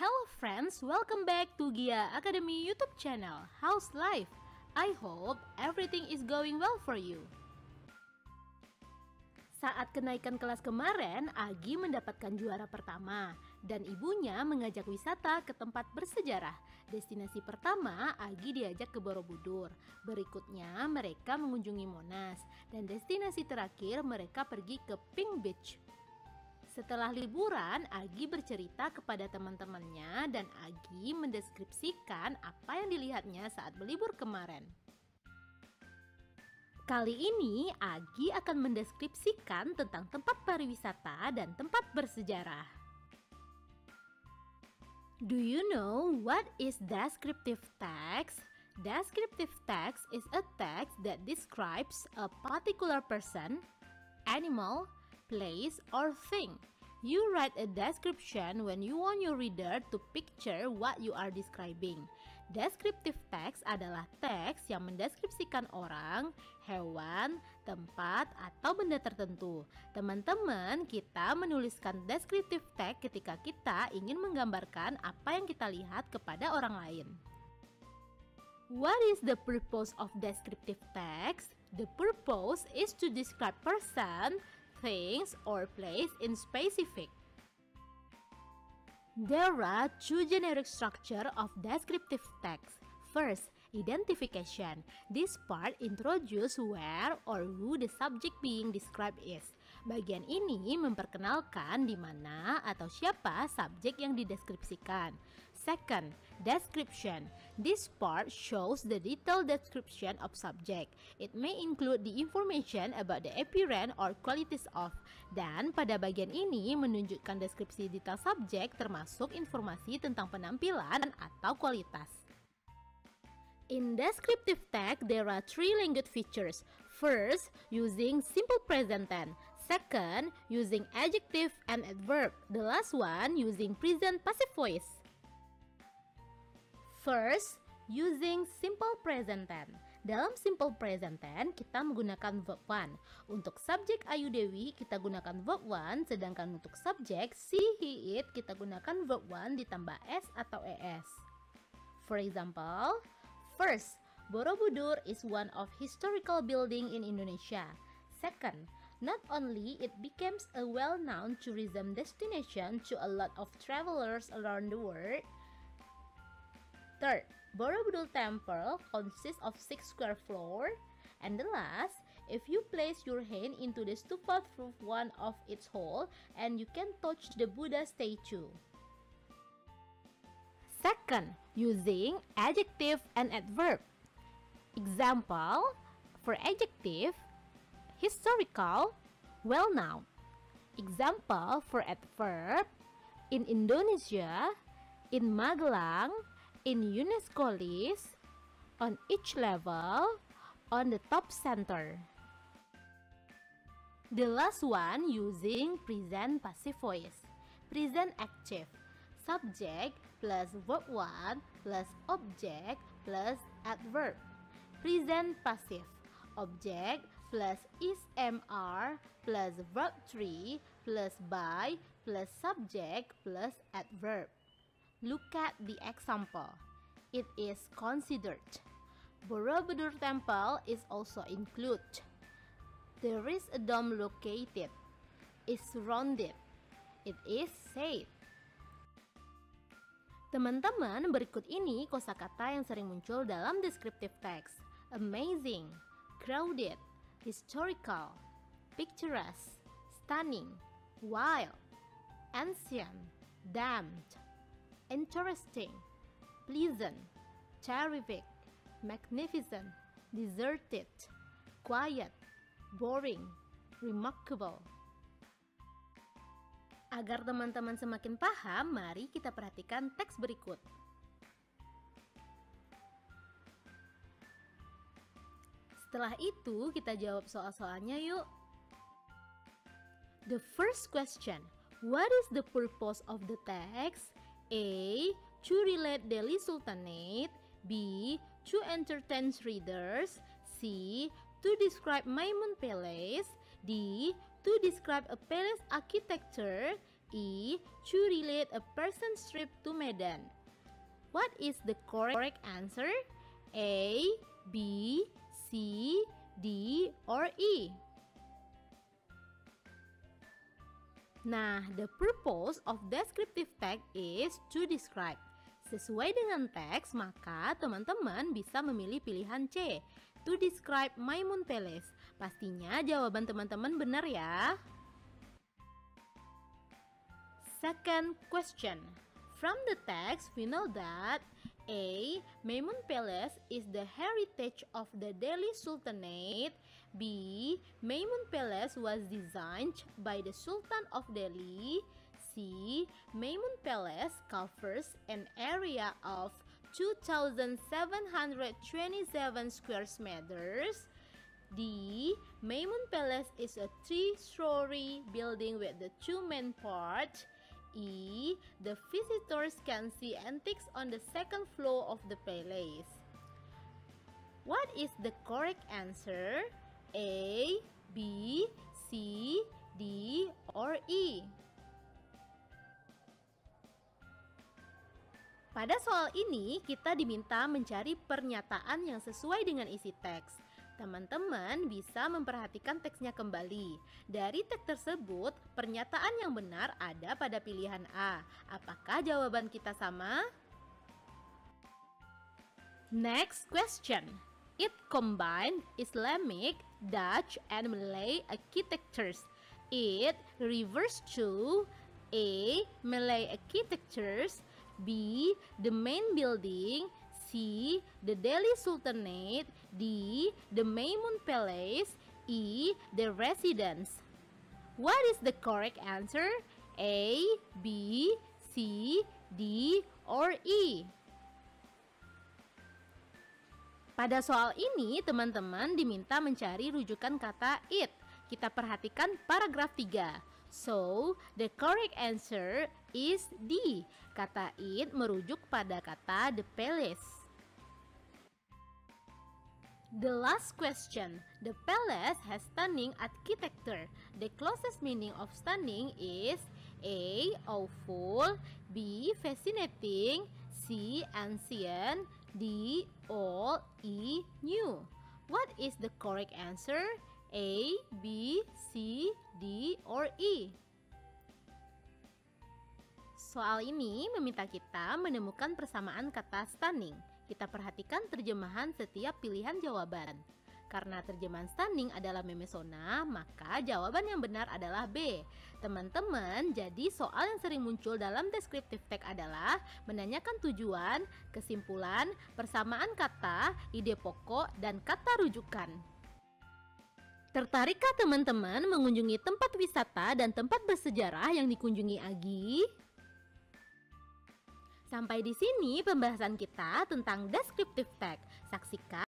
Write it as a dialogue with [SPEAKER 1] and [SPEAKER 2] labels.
[SPEAKER 1] Hello friends, welcome back to Gia Academy YouTube channel. How's life? I hope everything is going well for you. Saat kenaikan kelas kemarin, Agi mendapatkan juara pertama dan ibunya mengajak wisata ke tempat bersejarah. Destinasi pertama, Agi diajak ke Borobudur. Berikutnya, mereka mengunjungi Monas dan destinasi terakhir mereka pergi ke Pink Beach. Setelah liburan, Agi bercerita kepada teman-temannya dan Agi mendeskripsikan apa yang dilihatnya saat berlibur kemarin. Kali ini, Agi akan mendeskripsikan tentang tempat pariwisata dan tempat bersejarah. Do you know what is descriptive text? Descriptive text is a text that describes a particular person, animal, place, or thing. You write a description when you want your reader to picture what you are describing. Descriptive text adalah teks yang mendeskripsikan orang, hewan, tempat, atau benda tertentu. Teman-teman, kita menuliskan descriptive text ketika kita ingin menggambarkan apa yang kita lihat kepada orang lain. What is the purpose of descriptive text? The purpose is to describe person, things, or place in specific. There are two generic structure of descriptive text. First, identification. This part introduce where or who the subject being described is. Bagian ini memperkenalkan di mana atau siapa subjek yang dideskripsikan. Second, description. This part shows the detailed description of subject. It may include the information about the appearance or qualities of. Dan pada bagian ini menunjukkan deskripsi detail subjek termasuk informasi tentang penampilan atau kualitas. In descriptive text, there are three language features. First, using simple present tense. Second, using adjective and adverb. The last one, using present passive voice. First, using simple present tense. Dalam simple present tense, kita menggunakan verb 1. Untuk subjek Ayu Dewi, kita gunakan verb 1. Sedangkan untuk subjek she, he, it, kita gunakan verb 1 ditambah s atau es. For example, first, Borobudur is one of historical building in Indonesia. Second, not only it becomes a well-known tourism destination to a lot of travelers around the world. Third, Borobudur Temple consists of 6 square floors. And the last, if you place your hand into the stupa through one of its holes, and you can touch the Buddha statue. Second, using adjective and adverb. Example, for adjective, historical, well-known. Example for adverb, in Indonesia, in Magelang, in UNESCO list, on each level, on the top center. The last one using present passive voice. Present active. Subject plus verb 1 plus object plus adverb. Present passive. Object plus is mr plus verb 3 plus by plus subject plus adverb. Look at the example. It is considered. Borobudur Temple is also included. There is a dome located. It's surrounded. It is said. Teman-teman, berikut ini kosakata yang sering muncul dalam descriptive text. Amazing, crowded, historical, picturesque, stunning, wild, ancient, damned, interesting, pleasant, terrific, magnificent, deserted, quiet, boring, remarkable. Agar teman-teman semakin paham, mari kita perhatikan teks berikut. Setelah itu, kita jawab soal-soalnya yuk. The first question, what is the purpose of the text? A. To relate Delhi Sultanate. B. To entertain readers. C. To describe Maimun Palace. D. To describe a palace architecture. E. To relate a person's trip to Medan. What is the correct answer? A, B, C, D, or E? Nah, the purpose of descriptive text is to describe. Sesuai dengan teks, maka teman-teman bisa memilih pilihan C, to describe Maimun Palace. Pastinya jawaban teman-teman benar ya. Second question. From the text, we know that A. Maimun Palace is the heritage of the Delhi Sultanate. B. Maimun Palace was designed by the Sultan of Delhi. C. Maimun Palace covers an area of 2,727 square meters. D. Maimun Palace is a 3-story building with the two main parts. E. The visitors can see antiques on the second floor of the palace. What is the correct answer? A, B, C, D, or E? Pada soal ini, kita diminta mencari pernyataan yang sesuai dengan isi teks. Teman-teman bisa memperhatikan teksnya kembali. Dari teks tersebut, pernyataan yang benar ada pada pilihan A. Apakah jawaban kita sama? Next question. It combined Islamic, Dutch, and Malay architectures. It refers to A. Malay architectures, B. The main building, C. The Delhi Sultanate, D. The Maimun Palace, E. The residence. What is the correct answer? A, B, C, D, or E? Pada soal ini, teman-teman diminta mencari rujukan kata it. Kita perhatikan paragraf 3. So, the correct answer is D. Kata it merujuk pada kata the palace. The last question. The palace has stunning architecture. The closest meaning of stunning is A. Awful, B. Fascinating, C. Ancient, D. Old, E. New. What is the correct answer? A, B, C, D, or E? Soal ini meminta kita menemukan persamaan kata stunning. Kita perhatikan terjemahan setiap pilihan jawaban. Karena terjemahan stunning adalah memesona, maka jawaban yang benar adalah B. Teman-teman, jadi soal yang sering muncul dalam descriptive text adalah menanyakan tujuan, kesimpulan, persamaan kata, ide pokok, dan kata rujukan. Tertarikkah teman-teman mengunjungi tempat wisata dan tempat bersejarah yang dikunjungi Agi? Sampai di sini pembahasan kita tentang descriptive text. Saksikan